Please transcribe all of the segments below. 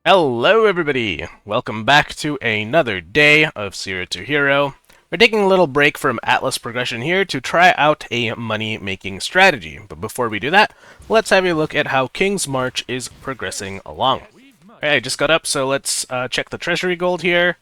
Hello everybody! Welcome back to another day of Zero to Hero. We're taking a little break from Atlas progression here to try out a money-making strategy. But before we do that, let's have a look at how Kingsmarch is progressing along. Alright, I just got up, so let's check the treasury gold here.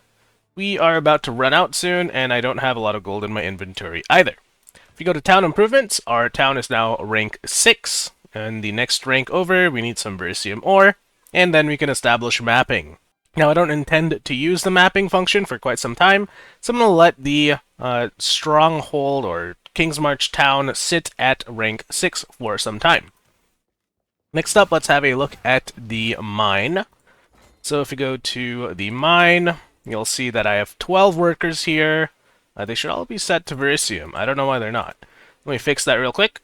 We are about to run out soon, and I don't have a lot of gold in my inventory either. If you go to town improvements, our town is now rank 6, and the next rank over, we need some Verisium ore. And then we can establish mapping. Now, I don't intend to use the mapping function for quite some time, so I'm going to let the Stronghold or Kingsmarch Town sit at rank 6 for some time. Next up, let's have a look at the mine. So if you go to the mine, you'll see that I have 12 workers here. They should all be set to Verisium. I don't know why they're not. Let me fix that real quick.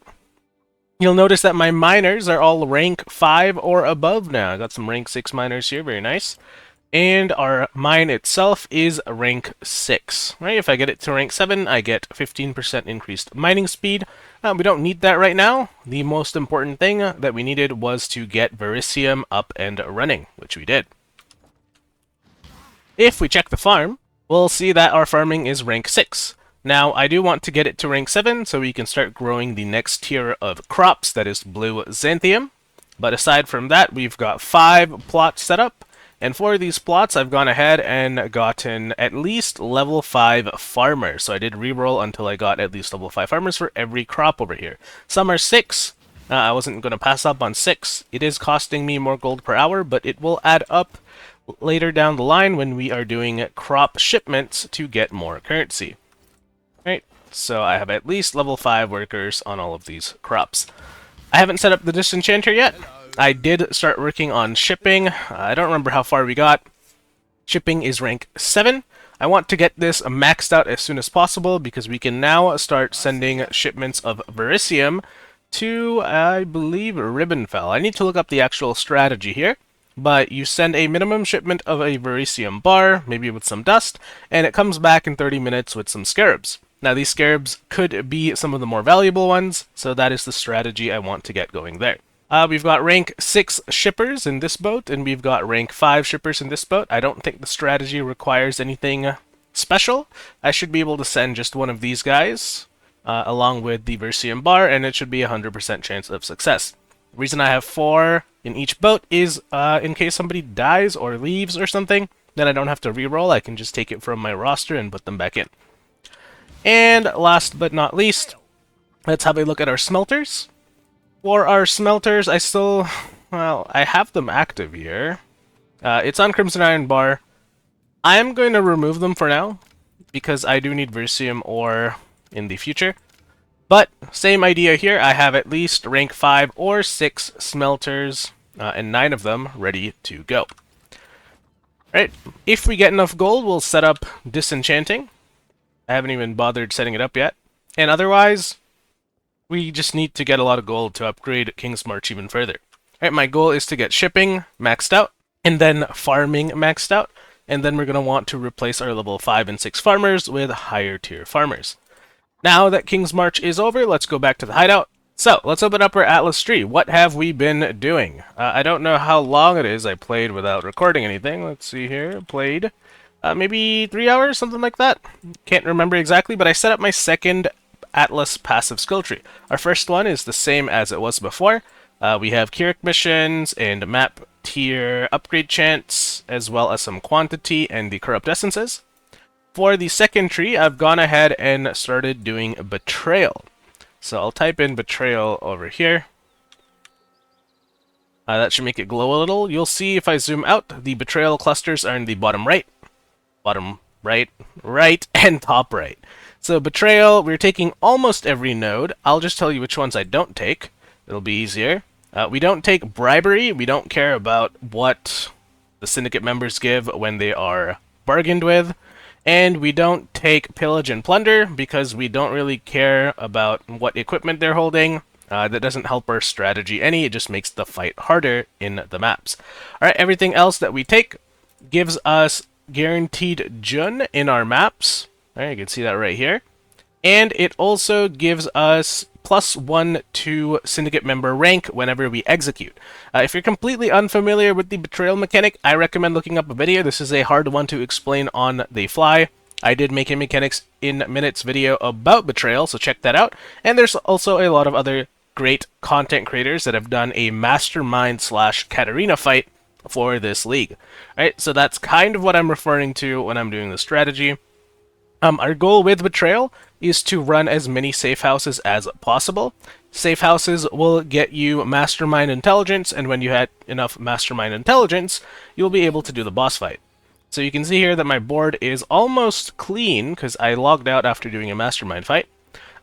You'll notice that my miners are all rank 5 or above now. I got some rank 6 miners here, very nice. And our mine itself is rank 6. Right? If I get it to rank 7, I get 15% increased mining speed. We don't need that right now. The most important thing that we needed was to get Verisium up and running, which we did. If we check the farm, we'll see that our farming is rank 6. Now, I do want to get it to rank 7 so we can start growing the next tier of crops, that is blue xanthium. But aside from that, we've got 5 plots set up, and for these plots, I've gone ahead and gotten at least level 5 farmers. So I did reroll until I got at least level 5 farmers for every crop over here. Some are 6. I wasn't going to pass up on 6. It is costing me more gold per hour, but it will add up later down the line when we are doing crop shipments to get more currency. Right, so I have at least level 5 workers on all of these crops. I haven't set up the disenchanter yet. I did start working on shipping. I don't remember how far we got. Shipping is rank 7. I want to get this maxed out as soon as possible because we can now start sending shipments of Verisium to, I believe, Ribbonfell. I need to look up the actual strategy here. But you send a minimum shipment of a Verisium bar, maybe with some dust, and it comes back in 30 minutes with some Scarabs. Now, these Scarabs could be some of the more valuable ones, so that is the strategy I want to get going there. We've got rank 6 shippers in this boat, and we've got rank 5 shippers in this boat. I don't think the strategy requires anything special. I should be able to send just one of these guys, along with the Verisium bar, and it should be a 100% chance of success. The reason I have 4 in each boat is in case somebody dies or leaves or something, then I don't have to reroll. I can just take it from my roster and put them back in. And last but not least, let's have a look at our smelters. For our smelters, I have them active here. It's on Crimson Iron Bar. I'm going to remove them for now, because I do need Verisium ore in the future. But, same idea here, I have at least rank 5 or 6 smelters, and 9 of them ready to go. Right, if we get enough gold, we'll set up disenchanting. I haven't even bothered setting it up yet. And otherwise, we just need to get a lot of gold to upgrade Kingsmarch even further. Alright, my goal is to get shipping maxed out, and then farming maxed out, and then we're going to want to replace our level 5 and 6 farmers with higher tier farmers. Now that Kingsmarch is over, let's go back to the hideout. So, let's open up our Atlas tree. What have we been doing? I don't know how long it is I played without recording anything. Let's see here. Played maybe 3 hours, something like that. Can't remember exactly, but I set up my second Atlas passive skill tree. Our first one is the same as it was before. We have Kirik missions and map tier upgrade chance, as well as some quantity and the corrupt essences. For the second tree, I've gone ahead and started doing Betrayal. So I'll type in Betrayal over here. That should make it glow a little. You'll see if I zoom out, the Betrayal clusters are in the bottom right, and top right. So Betrayal, we're taking almost every node. I'll just tell you which ones I don't take. It'll be easier. We don't take Bribery. We don't care about what the Syndicate members give when they are bargained with. And we don't take Pillage and Plunder because we don't really care about what equipment they're holding. That doesn't help our strategy any, it just makes the fight harder in the maps. Alright, everything else that we take gives us guaranteed Jun in our maps. Alright, you can see that right here. And it also gives us +1 to syndicate member rank whenever we execute. If you're completely unfamiliar with the betrayal mechanic, I recommend looking up a video. This is a hard one to explain on the fly. I did make a mechanics in minutes video about betrayal, so check that out. And there's also a lot of other great content creators that have done a Mastermind / Catarina fight for this league. Right, so that's kind of what I'm referring to when I'm doing the strategy. Our goal with Betrayal is to run as many safe houses as possible. Safe houses will get you Mastermind Intelligence, and when you have enough Mastermind Intelligence, you'll be able to do the boss fight. So you can see here that my board is almost clean, because I logged out after doing a Mastermind fight.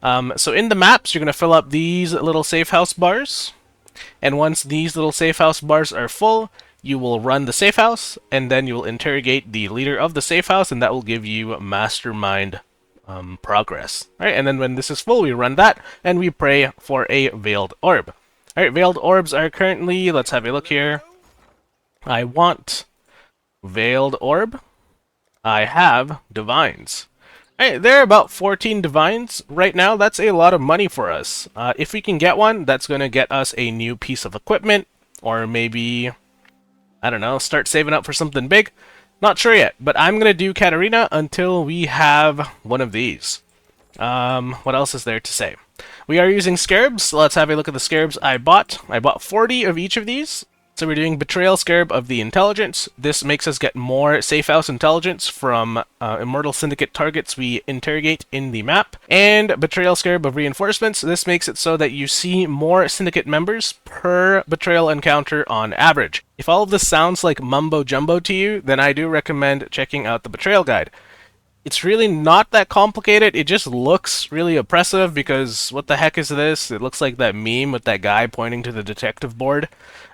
So in the maps, you're going to fill up these little safe house bars, and once these little safe house bars are full, you will run the safe house, and then you will interrogate the leader of the safe house, and that will give you Mastermind Progress. Alright, and then when this is full, we run that, and we pray for a Veiled Orb. Alright, Veiled Orbs are currently, let's have a look here. I want Veiled Orb. I have Divines. Alright, there are about 14 Divines right now. That's a lot of money for us. If we can get one, that's going to get us a new piece of equipment, or maybe, I don't know, start saving up for something big. Not sure yet, but I'm going to do Catarina until we have one of these. What else is there to say? We are using Scarabs. Let's have a look at the Scarabs I bought. I bought 40 of each of these. So we're doing Betrayal Scarab of the Intelligence. This makes us get more Safe House Intelligence from Immortal Syndicate targets we interrogate in the map. And Betrayal Scarab of Reinforcements. This makes it so that you see more Syndicate members per Betrayal encounter on average. If all of this sounds like mumbo jumbo to you, then I do recommend checking out the Betrayal Guide. It's really not that complicated. It just looks really oppressive because what the heck is this? It looks like that meme with that guy pointing to the detective board.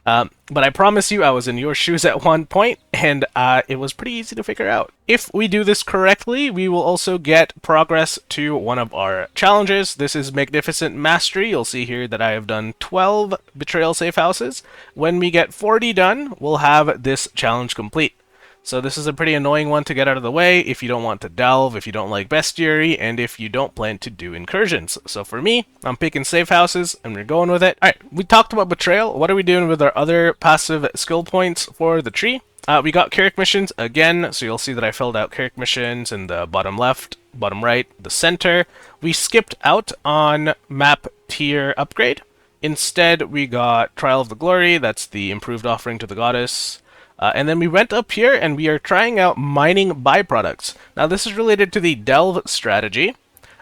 But I promise you, I was in your shoes at one point, and it was pretty easy to figure out. If we do this correctly, we will also get progress to one of our challenges. This is Magnificent Mastery. You'll see here that I have done 12 Betrayal Safe Houses. When we get 40 done, we'll have this challenge complete. So this is a pretty annoying one to get out of the way if you don't want to delve, if you don't like bestiary, and if you don't plan to do incursions. So for me, I'm picking safe houses, and we're going with it. Alright, we talked about Betrayal. What are we doing with our other passive skill points for the tree? We got Carrick missions again, so you'll see that I filled out Carrick missions in the bottom left, bottom right, the center. We skipped out on map tier upgrade. Instead, we got Trial of the Glory, that's the improved offering to the goddess. And then we went up here and we are trying out mining byproducts. Now this is related to the delve strategy.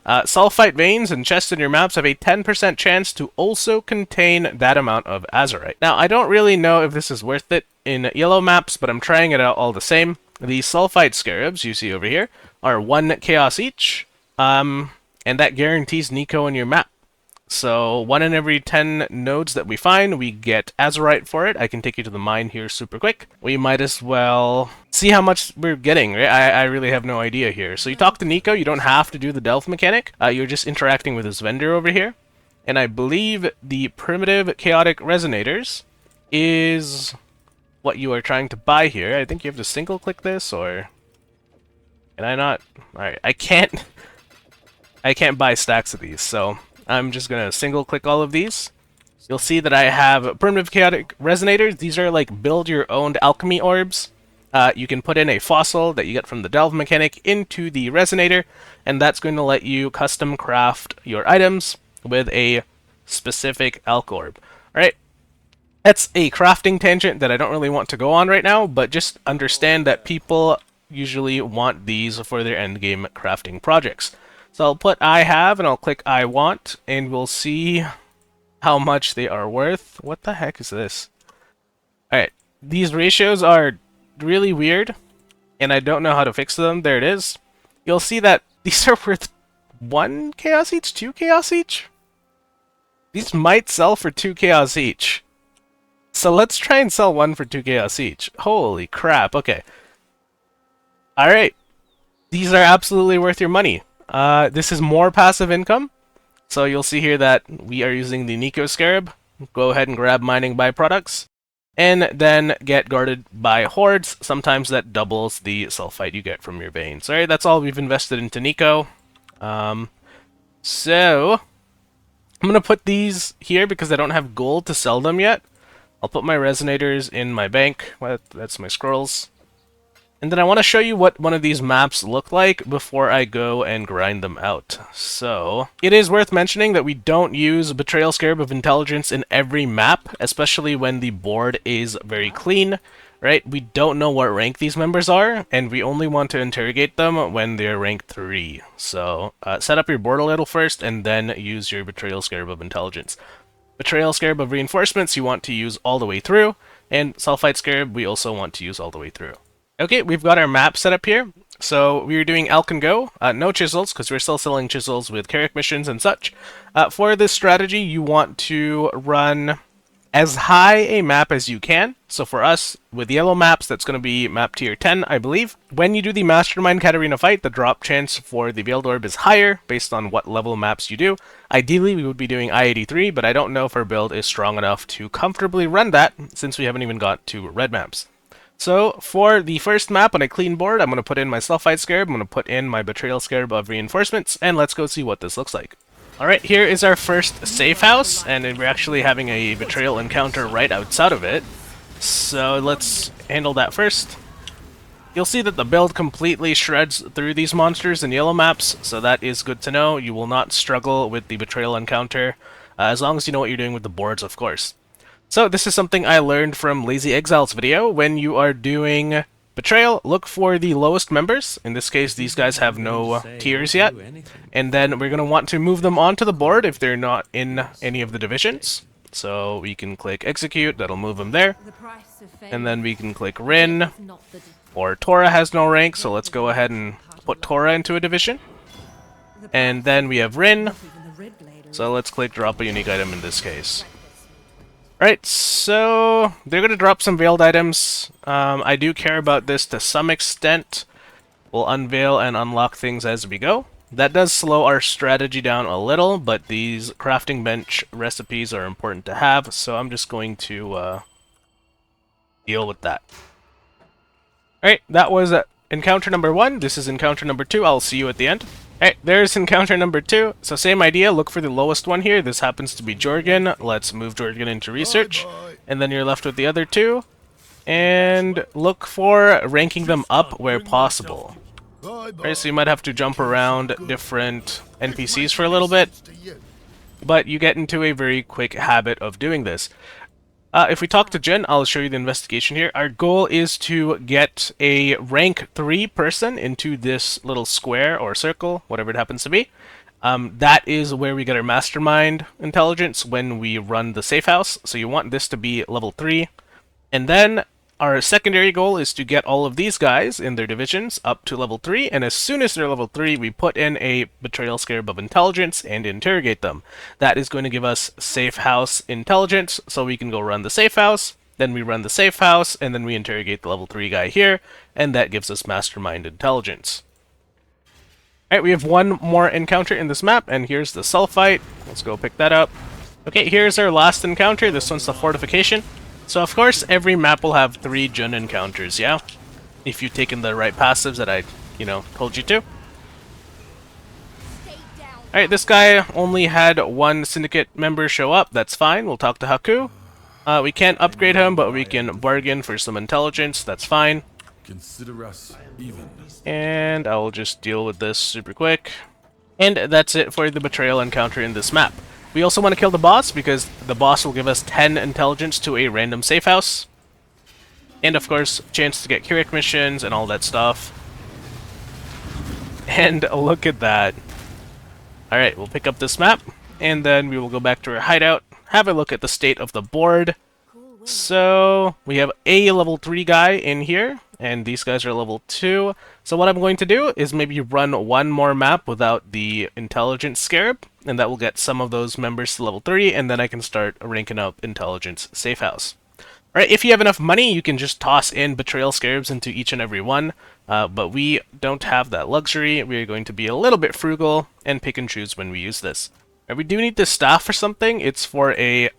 Sulfite veins and chests in your maps have a 10% chance to also contain that amount of azurite. Now I don't really know if this is worth it in yellow maps, but I'm trying it out all the same. The sulfite scarabs you see over here are 1 chaos each, and that guarantees Nico in your map. So 1 in every 10 nodes that we find, we get azurite for it. I can take you to the mine here super quick. We might as well see how much we're getting, right? I really have no idea here. So you talk to Nico, you don't have to do the delve mechanic. You're just interacting with this vendor over here. And I believe the primitive chaotic resonators is what you are trying to buy here. I think you have to single click this, or can I not? Alright, I can't buy stacks of these, so I'm just going to single click all of these. You'll see that I have primitive chaotic resonators. These are like build your own alchemy orbs. You can put in a fossil that you get from the delve mechanic into the resonator, and that's going to let you custom craft your items with a specific alch orb. Alright, that's a crafting tangent that I don't really want to go on right now, but just understand that people usually want these for their endgame crafting projects. So I'll put I have, and I'll click I want, and we'll see how much they are worth. What the heck is this? Alright, these ratios are really weird, and I don't know how to fix them. There it is. You'll see that these are worth 1 chaos each, 2 chaos each? These might sell for 2 chaos each. So let's try and sell 1 for 2 chaos each. Holy crap, okay. Alright, these are absolutely worth your money. This is more passive income. So you'll see here that we are using the Nico Scarab. Go ahead and grab mining byproducts. And then get guarded by hordes. Sometimes that doubles the sulfite you get from your veins. Alright, that's all we've invested into Nico. So, I'm going to put these here because I don't have gold to sell them yet. I'll put my resonators in my bank. Well, that's my scrolls. And then I want to show you what one of these maps look like before I go and grind them out. So, it is worth mentioning that we don't use Betrayal Scarab of Intelligence in every map, especially when the board is very clean, right? We don't know what rank these members are, and we only want to interrogate them when they're rank 3. So, set up your board a little first, and then use your Betrayal Scarab of Intelligence. Betrayal Scarab of Reinforcements you want to use all the way through, and Sulfite Scarab we also want to use all the way through. Okay, we've got our map set up here. So we were doing Elk and Go, no chisels, because we're still selling chisels with Carrick missions and such. For this strategy, you want to run as high a map as you can. So for us, with yellow maps, that's going to be map tier 10, I believe. When you do the Mastermind Catarina fight, the drop chance for the Veiled Orb is higher, based on what level maps you do. Ideally, we would be doing I-83, but I don't know if our build is strong enough to comfortably run that, since we haven't even got to red maps. So, for the first map on a clean board, I'm going to put in my Sulfite Scarab, I'm going to put in my Betrayal Scarab of Reinforcements, and let's go see what this looks like. Alright, here is our first safe house, and we're actually having a Betrayal encounter right outside of it. So, let's handle that first. You'll see that the build completely shreds through these monsters in yellow maps, so that is good to know. You will not struggle with the Betrayal encounter, as long as you know what you're doing with the boards, of course. So this is something I learned from Lazy Exile's video. When you are doing Betrayal, look for the lowest members. In this case, these guys have no tiers yet. And then we're going to want to move them onto the board if they're not in any of the divisions. So we can click Execute, that'll move them there. And then we can click Rin, or Tora has no rank, so let's go ahead and put Tora into a division. And then we have Rin, so let's click Drop a Unique Item in this case. Alright, so they're going to drop some veiled items. I do care about this to some extent. We'll unveil and unlock things as we go. That does slow our strategy down a little, but these crafting bench recipes are important to have, so I'm just going to deal with that. Alright, that was encounter number 1. This is encounter number 2. I'll see you at the end. Alright, there's encounter number 2. So same idea, look for the lowest one here. This happens to be Jorgen. Let's move Jorgen into research. And then you're left with the other 2. And look for ranking them up where possible. Alright, so you might have to jump around different NPCs for a little bit. But you get into a very quick habit of doing this. If we talk to Jen, I'll show you the investigation here. Our goal is to get a rank 3 person into this little square or circle, whatever it happens to be. That is where we get our Mastermind intelligence when we run the safe house. So you want this to be level 3. And then our secondary goal is to get all of these guys in their divisions up to level 3, and as soon as they're level 3, we put in a Betrayal Scarab of Intelligence and interrogate them. That is going to give us Safe House Intelligence, so we can go run the Safe House, then we run the Safe House, and then we interrogate the level 3 guy here, and that gives us Mastermind Intelligence. Alright, we have one more encounter in this map, and here's the Sulfite. Let's go pick that up. Okay, here's our last encounter. This one's the Fortification. So of course, every map will have 3 Jun encounters, yeah? If you've taken the right passives that I, told you to. Alright, this guy only had 1 Syndicate member show up, that's fine, we'll talk to Haku. We can't upgrade him, but we can bargain for some intelligence, that's fine. Consider us even. And I'll just deal with this super quick. And that's it for the Betrayal encounter in this map. We also want to kill the boss, because the boss will give us 10 intelligence to a random safe house. And of course, chance to get Carrick missions and all that stuff. And look at that. Alright, we'll pick up this map, and then we will go back to our hideout, have a look at the state of the board. So, we have a level 3 guy in here, and these guys are level 2. So what I'm going to do is maybe run one more map without the Intelligence Scarab, and that will get some of those members to level 3, and then I can start ranking up Intelligence Safe House. Alright, if you have enough money, you can just toss in Betrayal Scarabs into each and every one, but we don't have that luxury. We are going to be a little bit frugal and pick and choose when we use this. We do need this staff for something. It's for a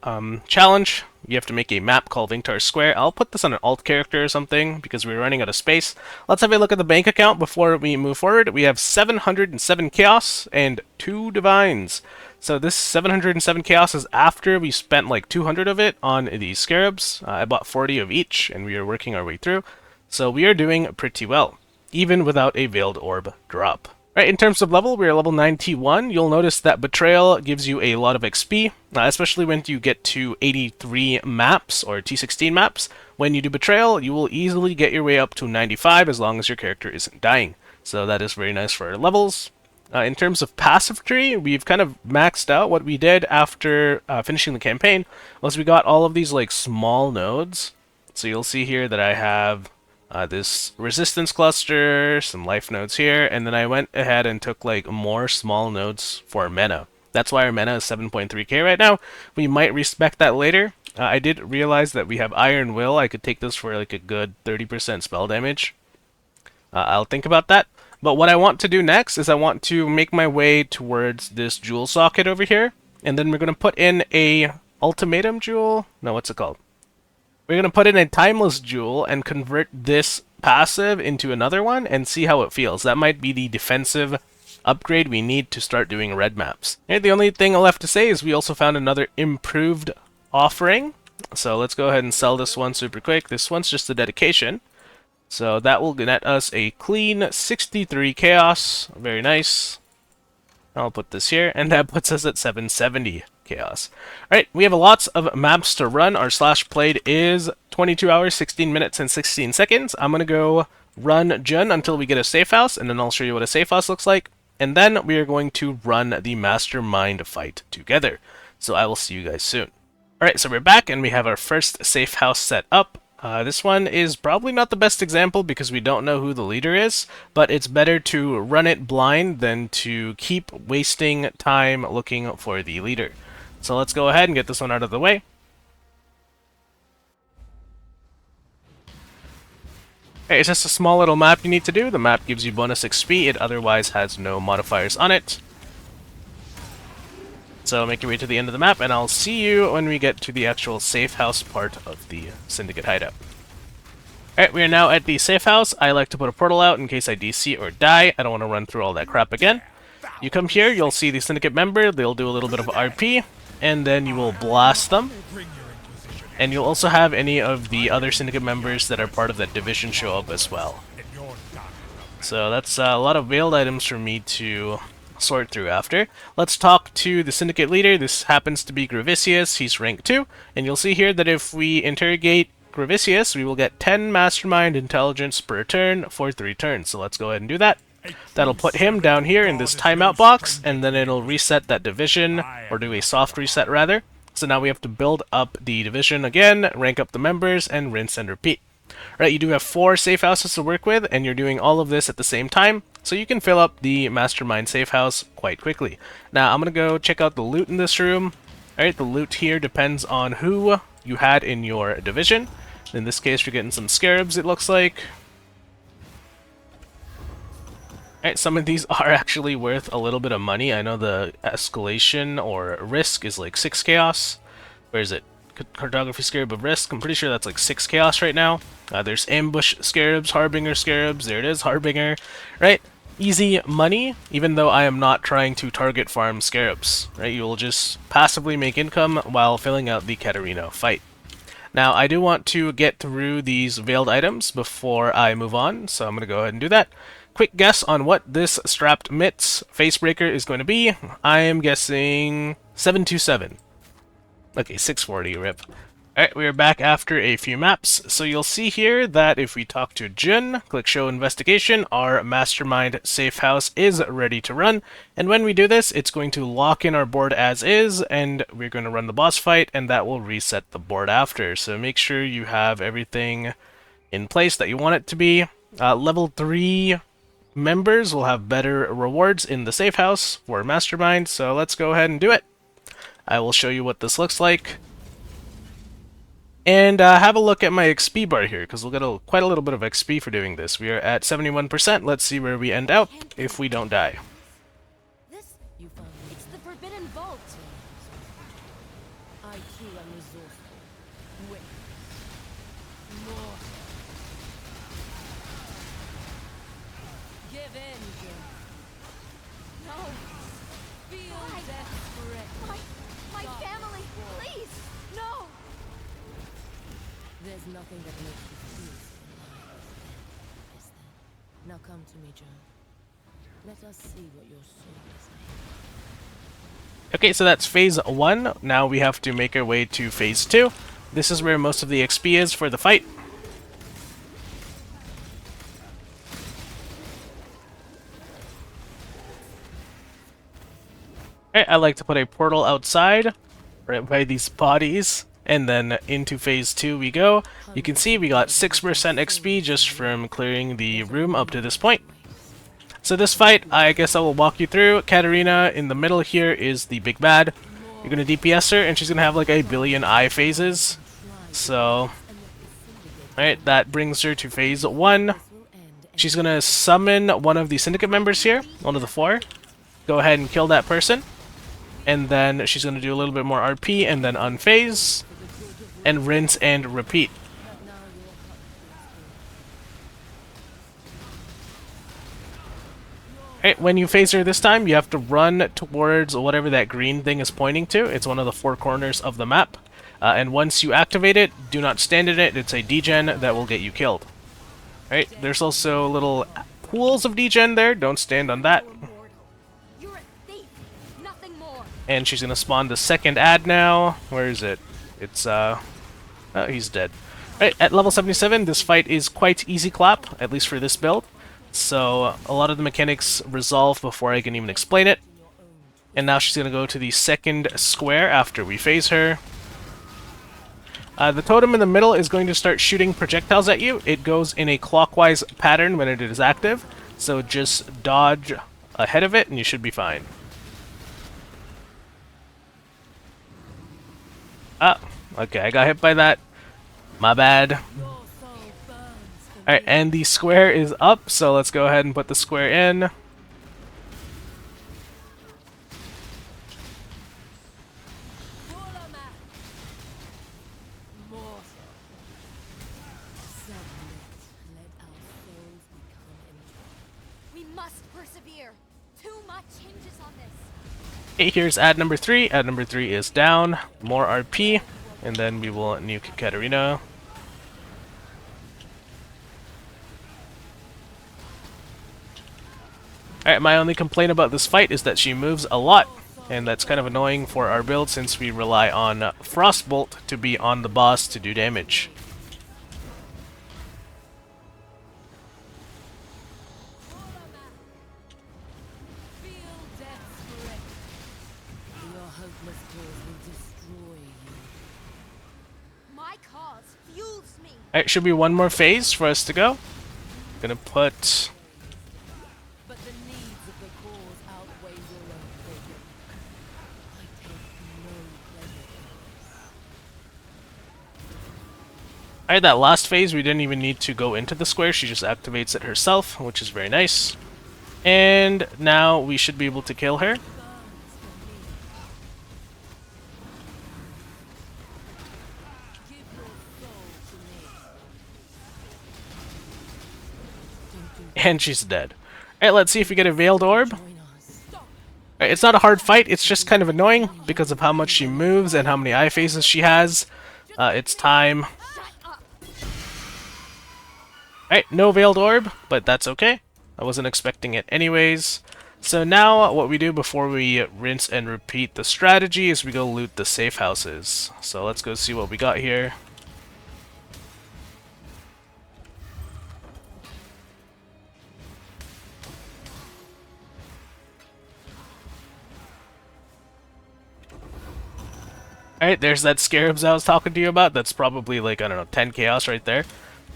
challenge. You have to make a map called Vinctar Square. I'll put this on an alt character or something because we're running out of space. Let's have a look at the bank account before we move forward. We have 707 Chaos and 2 Divines. So this 707 Chaos is after we spent like 200 of it on the Scarabs. I bought 40 of each and we are working our way through. So we are doing pretty well, even without a Veiled Orb drop. Right, in terms of level, we're level 91. You'll notice that Betrayal gives you a lot of XP, especially when you get to 83 maps, or T16 maps. When you do Betrayal, you will easily get your way up to 95 as long as your character isn't dying. So that is very nice for our levels. In terms of passive tree, we've kind of maxed out. What we did after finishing the campaign was we got all of these like small nodes. So you'll see here that I have this resistance cluster, some life nodes here, and then I went ahead and took like more small nodes for mana. That's why our mana is 7.3k right now. We might respec that later. I did realize that we have Iron Will. I could take this for like a good 30% spell damage. I'll think about that. But what I want to do next is I want to make my way towards this jewel socket over here, and then we're going to put in a ultimatum jewel. No, what's it called? We're going to put in a timeless jewel and convert this passive into another one and see how it feels. That might be the defensive upgrade we need to start doing red maps. Okay, the only thing left to say is we also found another improved offering. So let's go ahead and sell this one super quick. This one's just a dedication. So that will net us a clean 63 chaos. Very nice. I'll put this here, and that puts us at 770 chaos. Alright, we have lots of maps to run. Our slash played is 22 hours, 16 minutes, and 16 seconds. I'm going to go run Jun until we get a safe house, and then I'll show you what a safe house looks like. And then we are going to run the Mastermind fight together. So I will see you guys soon. Alright, so we're back, and we have our first safe house set up. This one is probably not the best example because we don't know who the leader is, but it's better to run it blind than to keep wasting time looking for the leader. So let's go ahead and get this one out of the way. Okay, it's just a small little map you need to do. The map gives you bonus XP, it otherwise has no modifiers on it. So make your way to the end of the map, and I'll see you when we get to the actual safe house part of the Syndicate hideout. Alright, we are now at the safe house. I like to put a portal out in case I DC or die. I don't want to run through all that crap again. You come here, you'll see the Syndicate member. They'll do a little bit of RP, and then you will blast them. And you'll also have any of the other Syndicate members that are part of that division show up as well. So that's a lot of veiled items for me to sort through after. Let's talk to the Syndicate leader. This happens to be Gravicius. He's rank 2, and you'll see here that if we interrogate Gravicius, we will get 10 Mastermind Intelligence per turn for 3 turns. So let's go ahead and do that. That'll put him down here in this timeout box, and then it'll reset that division, or do a soft reset rather. So now we have to build up the division again, rank up the members, and rinse and repeat. Right, you do have 4 safe houses to work with, and you're doing all of this at the same time, so you can fill up the Mastermind safe house quite quickly. Now, I'm going to go check out the loot in this room. Alright, the loot here depends on who you had in your division. In this case, you're getting some Scarabs, it looks like. Alright, some of these are actually worth a little bit of money. I know the escalation or risk is like 6 chaos. Where is it? Cartography Scarab of Risk. I'm pretty sure that's like 6 chaos right now. There's Ambush Scarabs, Harbinger Scarabs. There it is, Harbinger. Right? Easy money, even though I am not trying to target farm Scarabs. Right? You will just passively make income while filling out the Catarina fight. Now, I do want to get through these veiled items before I move on, so I'm going to go ahead and do that. Quick guess on what this strapped mitts facebreaker is going to be. I am guessing 727. Okay, 640 rip. Alright, we are back after a few maps. So you'll see here that if we talk to Jun, click Show Investigation, our Mastermind safe house is ready to run. And when we do this, it's going to lock in our board as is, and we're going to run the boss fight, and that will reset the board after. So make sure you have everything in place that you want it to be. Level 3 members will have better rewards in the safe house for Mastermind, so let's go ahead and do it. I will show you what this looks like. And have a look at my XP bar here, because we'll get quite a little bit of XP for doing this. We are at 71%. Let's see where we end up if we don't die. This you found. It's the Forbidden Vault. No. Feel desperate. My family, please. No. There's nothing that makes you feel so alive, is there? Now come to me, Joan. Let us see what your soul is like. Okay, so that's phase 1. Now we have to make our way to phase 2. This is where most of the XP is for the fight. Alright, I like to put a portal outside, right by these bodies, and then into phase 2 we go. You can see we got 6% XP just from clearing the room up to this point. So this fight, I guess I will walk you through. Catarina in the middle here is the big bad. You're gonna DPS her, and she's gonna have like a billion eye phases. So, alright, that brings her to phase 1. She's gonna summon one of the syndicate members here, one of the 4. Go ahead and kill that person. And then she's gonna do a little bit more RP, and then unphase, and rinse and repeat. Alright, when you phase her this time, you have to run towards whatever that green thing is pointing to. It's one of the 4 corners of the map. And once you activate it, do not stand in it. It's a degen that will get you killed. Alright, there's also little pools of degen there. Don't stand on that. You're a thief. Nothing more. And she's gonna spawn the second ad now. Where is it? It's, oh, he's dead. Alright, at level 77, this fight is quite easy clap, at least for this build. So, a lot of the mechanics resolve before I can even explain it. And now she's gonna go to the second square after we phase her. The totem in the middle is going to start shooting projectiles at you. It goes in a clockwise pattern when it is active, so just dodge ahead of it and you should be fine. Ah, okay, I got hit by that. My bad. Alright, and the square is up, so let's go ahead and put the square in. We must persevere. Too much hinges on this. Okay, here's ad number 3. Ad number 3 is down. More RP, and then we will nuke Catarina. Alright, my only complaint about this fight is that she moves a lot, and that's kind of annoying for our build since we rely on Frostbolt to be on the boss to do damage. My cause fuels me. Alright, should be one more phase for us to go. Gonna put... But the needs of the cause outweigh your own failure. I take no pleasure in this. Alright, that last phase we didn't even need to go into the square, she just activates it herself, which is very nice. And now we should be able to kill her. And she's dead. Alright, let's see if we get a Veiled Orb. Alright, it's not a hard fight, it's just kind of annoying because of how much she moves and how many eye phases she has. It's time. Alright, no Veiled Orb, but that's okay. I wasn't expecting it anyways. So now what we do before we rinse and repeat the strategy is we go loot the safe houses. So let's go see what we got here. Alright, there's that Scarabs I was talking to you about. That's probably like, I don't know, 10 chaos right there.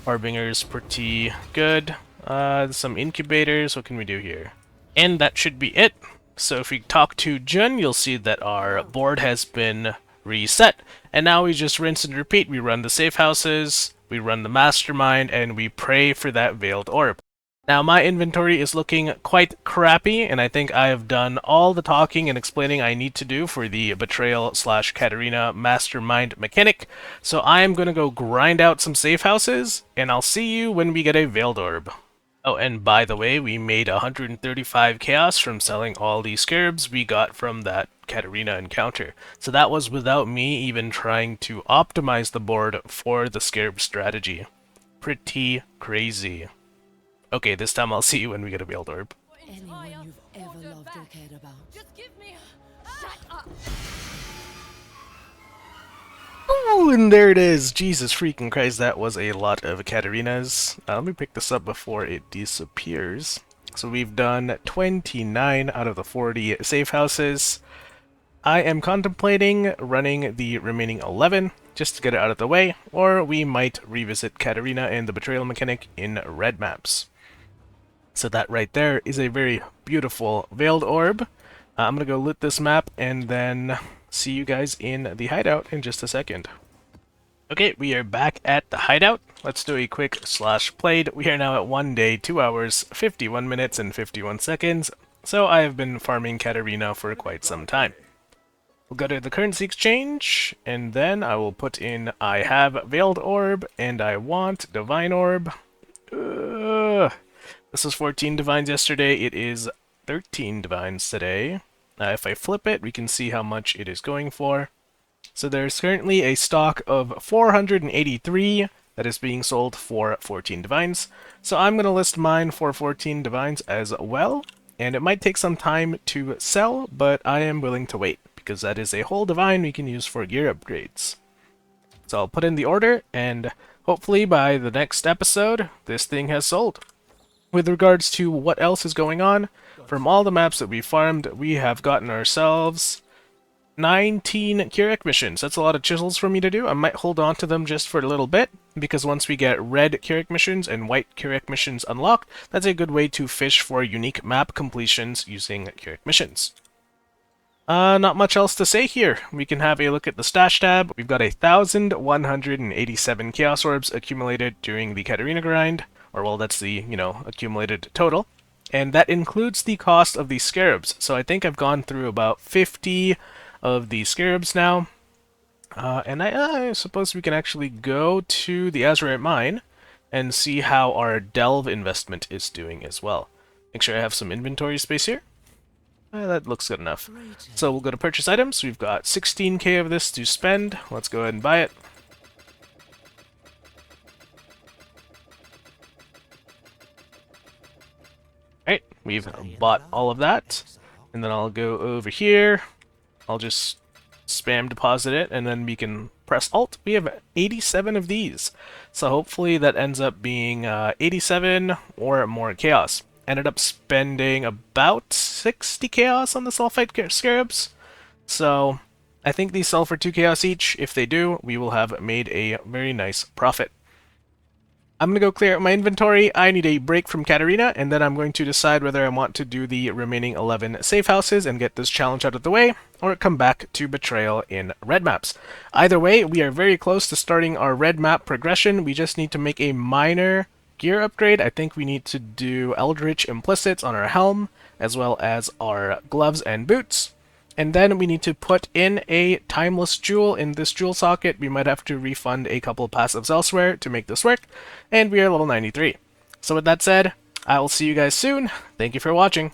Harbinger's pretty good. Some incubators. What can we do here? And that should be it. So if we talk to Jun, you'll see that our board has been reset. And now we just rinse and repeat. We run the safe houses, we run the mastermind, and we pray for that Veiled Orb. Now my inventory is looking quite crappy, and I think I have done all the talking and explaining I need to do for the Betrayal/Catarina Mastermind mechanic. So I am going to go grind out some safe houses, and I'll see you when we get a Veiled Orb. Oh, and by the way, we made 135 chaos from selling all the scarabs we got from that Katarina encounter. So that was without me even trying to optimize the board for the scarab strategy. Pretty crazy. Okay, this time I'll see you when we get a Veiled Orb. Anyone you've ever loved or cared about. Just give me a... Shut up! Oh, and there it is! Jesus freaking Christ, that was a lot of Katarinas. Let me pick this up before it disappears. So we've done 29 out of the 40 safe houses. I am contemplating running the remaining 11 just to get it out of the way, or we might revisit Katarina and the Betrayal mechanic in red maps. So that right there is a very beautiful Veiled Orb. I'm gonna go loot this map and then see you guys in the hideout in just a second. Okay, we are back at the hideout. Let's do a quick slash played. We are now at 1 day, 2 hours, 51 minutes, and 51 seconds. So I have been farming Katarina for quite some time. We'll go to the currency exchange, and then I will put in I have Veiled Orb, and I want Divine Orb. This was 14 Divines yesterday, it is 13 Divines today. If I flip it, we can see how much it is going for. So there's currently a stock of 483 that is being sold for 14 Divines. So I'm going to list mine for 14 Divines as well. And it might take some time to sell, but I am willing to wait, because that is a whole Divine we can use for gear upgrades. So I'll put in the order, and hopefully by the next episode, this thing has sold. With regards to what else is going on, from all the maps that we farmed, we have gotten ourselves 19 Keurig missions. That's a lot of chisels for me to do. I might hold on to them just for a little bit, because once we get red Keurig missions and white Keurig missions unlocked, that's a good way to fish for unique map completions using Keurig missions. Not much else to say here. We can have a look at the stash tab. We've got 1,187 Chaos Orbs accumulated during the Katarina grind. Or, well, that's the, accumulated total. And that includes the cost of the Scarabs. So I think I've gone through about 50 of the Scarabs now. And I suppose we can actually go to the Azurite Mine and see how our Delve investment is doing as well. Make sure I have some inventory space here. That looks good enough. So we'll go to purchase items. We've got 16k of this to spend. Let's go ahead and buy it. Alright, we've bought all of that. And then I'll go over here. I'll just spam deposit it, and then we can press Alt. We have 87 of these. So hopefully that ends up being 87 or more chaos. Ended up spending about 60 chaos on the Sulfite Scarabs. So I think these sell for 2 chaos each. If they do, we will have made a very nice profit. I'm going to go clear out my inventory. I need a break from Katarina, and then I'm going to decide whether I want to do the remaining 11 safe houses and get this challenge out of the way, or come back to Betrayal in red maps. Either way, we are very close to starting our red map progression. We just need to make a minor gear upgrade. I think we need to do Eldritch Implicits on our helm, as well as our gloves and boots. And then we need to put in a Timeless Jewel in this jewel socket. We might have to refund a couple passives elsewhere to make this work. And we are level 93. So with that said, I will see you guys soon. Thank you for watching.